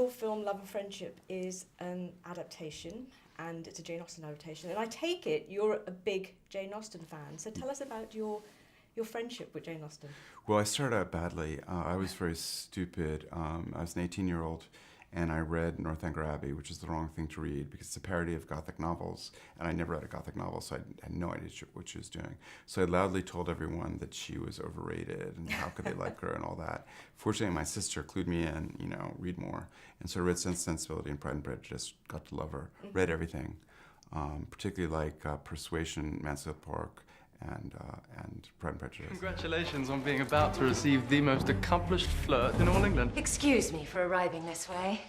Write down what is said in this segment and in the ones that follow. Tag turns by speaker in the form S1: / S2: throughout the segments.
S1: your film Love and Friendship is an adaptation, and it's a Jane Austen adaptation. And I take it you're a big Jane Austen fan. So tell us about your friendship with Jane Austen.
S2: Well, I started out badly. I was very stupid. I was an 18-year-old, and I read Northanger Abbey, which is the wrong thing to read because it's a parody of Gothic novels, and I never read a Gothic novel, so I had no idea what she was doing. So I loudly told everyone that she was overrated, and how could they like her, and all that. Fortunately, my sister clued me in, read more. And so I read Sense and Sensibility and Pride and Prejudice, got to love her, read everything, particularly like Persuasion, Mansfield Park, and Pride and Prejudice.
S3: Congratulations on being about to receive the most accomplished flirt in all England.
S4: Excuse me for arriving this way.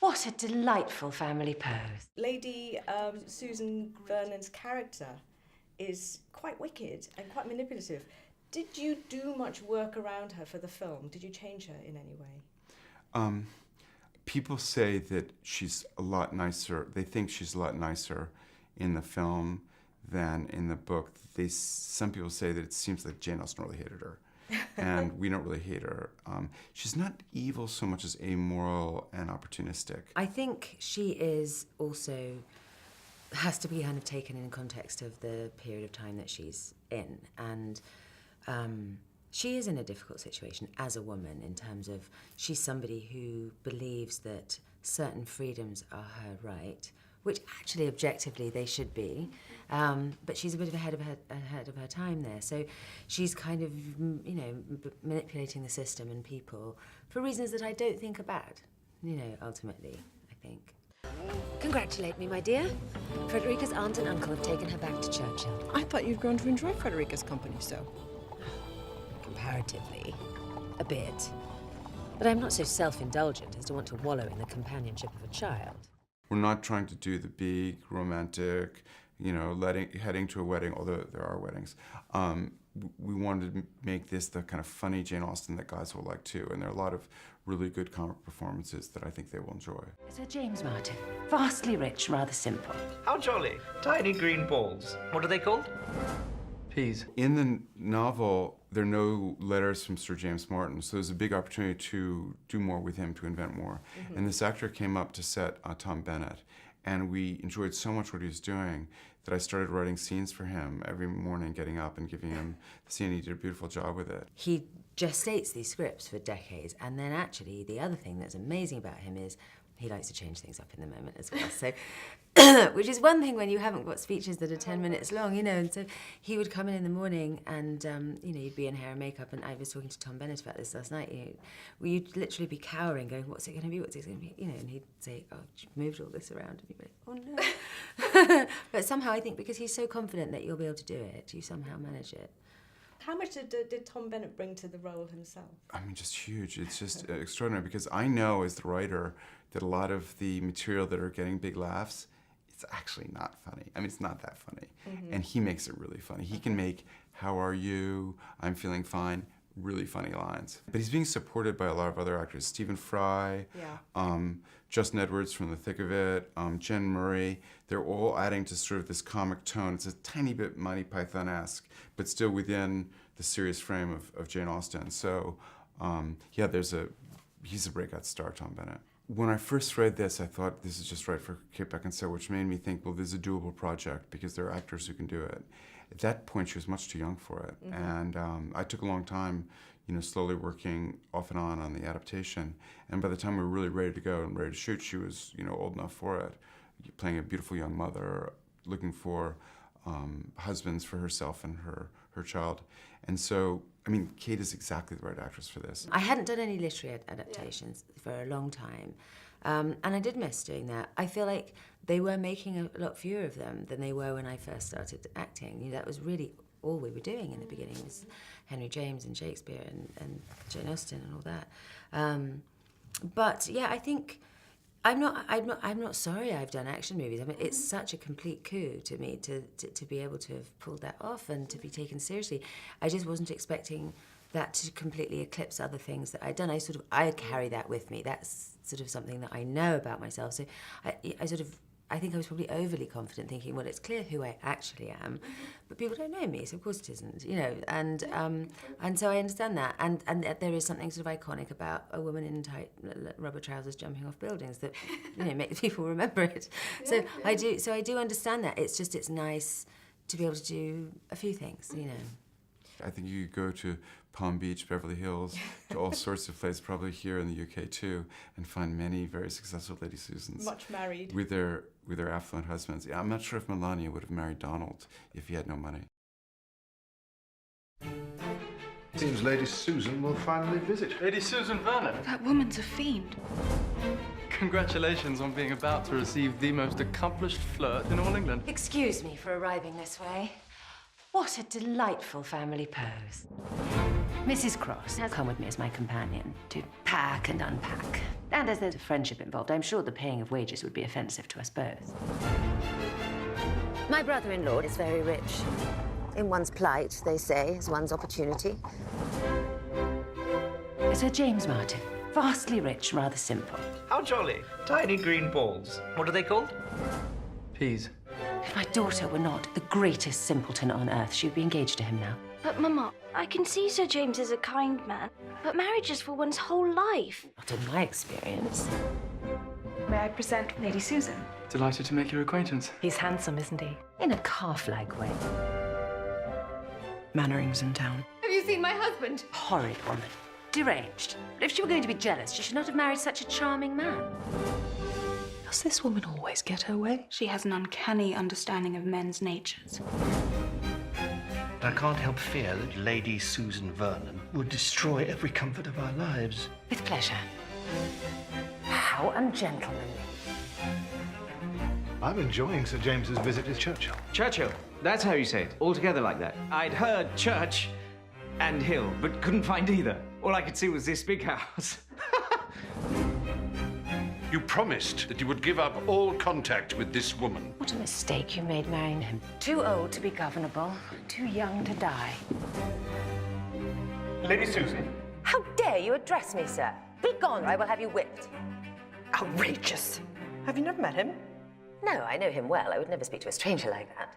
S4: What a delightful family pose.
S1: Lady Susan Vernon's character is quite wicked and quite manipulative. Did you do much work around her for the film? Did you change her in any way?
S2: People say that she's a lot nicer. They think she's a lot nicer in the film than in the book. Some people say that it seems like Jane Austen really hated her, and we don't really hate her. She's not evil so much as amoral and opportunistic.
S4: I think she is also, has to be kind of taken in context of the period of time that she's in. And she is in a difficult situation as a woman in terms of she's somebody who believes that certain freedoms are her right, which actually objectively they should be, but she's a bit of ahead of her time there. So she's kind of, manipulating the system and people for reasons that I don't think are bad, ultimately, I think.
S5: Congratulate me, my dear. Frederica's aunt and uncle have taken her back to Churchill.
S6: I thought you'd grown to enjoy Frederica's company so.
S5: Comparatively, a bit. But I'm not so self-indulgent as to want to wallow in the companionship of a child.
S2: We're not trying to do the big romantic, heading to a wedding, although there are weddings. We wanted to make this the kind of funny Jane Austen that guys will like too, and there are a lot of really good comic performances that I think they will enjoy.
S4: Sir James Martin, vastly rich, rather simple.
S7: How jolly. Tiny green balls. What are they called?
S3: Peas.
S2: In the novel, there are no letters from Sir James Martin, so there's a big opportunity to do more with him, to invent more. Mm-hmm. And this actor came up to set Tom Bennett, and we enjoyed so much what he was doing that I started writing scenes for him every morning, getting up and giving him the scene. He did a beautiful job with it.
S4: He gestates these scripts for decades, and then actually the other thing that's amazing about him is he likes to change things up in the moment as well. So, which is one thing when you haven't got speeches that are 10 minutes long, And so he would come in the morning, and you'd be in hair and makeup. And I was talking to Tom Bennett about this last night. You'd literally be cowering, going, "What's it going to be? What's it going to be?" And he'd say, "Oh, you've moved all this around," and you'd be like, "Oh no!" But somehow I think because he's so confident that you'll be able to do it, you somehow manage it.
S1: How much did Tom Bennett bring to the role himself?
S2: I mean, just huge. It's just extraordinary because I know as the writer that a lot of the material that are getting big laughs, it's actually not funny. I mean, it's not that funny. Mm-hmm. And he makes it really funny. He can make, "How are you? I'm feeling fine," really funny lines. But he's being supported by a lot of other actors. Stephen Fry, Justin Edwards from The Thick of It, Jen Murray. They're all adding to sort of this comic tone. It's a tiny bit Monty Python-esque, but still within the serious frame of Jane Austen. So, he's a breakout star, Tom Bennett. When I first read this, I thought this is just right for Kate Beckinsale, which made me think, well, this is a doable project because there are actors who can do it. At that point, she was much too young for it. Mm-hmm. And I took a long time, slowly working off and on the adaptation. And by the time we were really ready to go and ready to shoot, she was, old enough for it, playing a beautiful young mother, looking for husbands for herself and her child. And so, I mean, Kate is exactly the right actress for this.
S4: I hadn't done any literary adaptations for a long time, and I did miss doing that. I feel like they were making a lot fewer of them than they were when I first started acting. That was really all we were doing in the beginning was Henry James and Shakespeare and Jane Austen and all that. But yeah, I think I'm not sorry I've done action movies. I mean, it's such a complete coup to me to be able to have pulled that off and to be taken seriously. I just wasn't expecting that to completely eclipse other things that I'd done. I carry that with me. That's sort of something that I know about myself. So I sort of I think I was probably overly confident, thinking, well, it's clear who I actually am, but people don't know me, so of course it isn't, you know. And so I understand that, and there is something sort of iconic about a woman in tight rubber trousers jumping off buildings that, you know, makes people remember it. So I do understand that. It's just it's nice to be able to do a few things, you know.
S2: I think you could go to Palm Beach, Beverly Hills, to all sorts of places, probably here in the UK too, and find many very successful Lady Susans.
S1: Much married.
S2: With their affluent husbands. Yeah, I'm not sure if Melania would have married Donald if he had no money.
S8: Seems Lady Susan will finally visit.
S3: Lady Susan Vernon.
S6: That woman's a fiend.
S3: Congratulations on being about to receive the most accomplished flirt in all England.
S5: Excuse me for arriving this way. What a delightful family pose. Mrs. Cross has come with me as my companion to pack and unpack. And as there's a friendship involved, I'm sure the paying of wages would be offensive to us both. My brother-in-law is very rich. In one's plight, they say, is one's opportunity. Sir James Martin. Vastly rich, rather simple.
S7: How jolly. Tiny green balls. What are they called?
S3: Peas.
S5: If my daughter were not the greatest simpleton on earth, she would be engaged to him now.
S9: But, Mama, I can see Sir James is a kind man, but marriage is for one's whole life.
S5: Not in my experience.
S10: May I present Lady Susan?
S3: Delighted to make your acquaintance.
S10: He's handsome, isn't he?
S5: In a calf-like way.
S6: Mannering's in town.
S5: Have you seen my husband? Horrid woman. Deranged. But if she were going to be jealous, she should not have married such a charming man.
S6: Does this woman always get her way?
S10: She has an uncanny understanding of men's natures.
S11: I can't help fear that Lady Susan Vernon would destroy every comfort of our lives.
S5: With pleasure. How ungentlemanly.
S8: I'm enjoying Sir James's visit to Churchill.
S7: Churchill. That's how you say it. All together like that. I'd heard church and hill, but couldn't find either. All I could see was this big house.
S8: You promised that you would give up all contact with this woman.
S5: What a mistake you made marrying him. Too old to be governable, too young to die.
S7: Lady Susan.
S5: How dare you address me, sir? Be gone, or I will have you whipped.
S6: Outrageous. Have you never met him?
S5: No, I know him well. I would never speak to a stranger like that.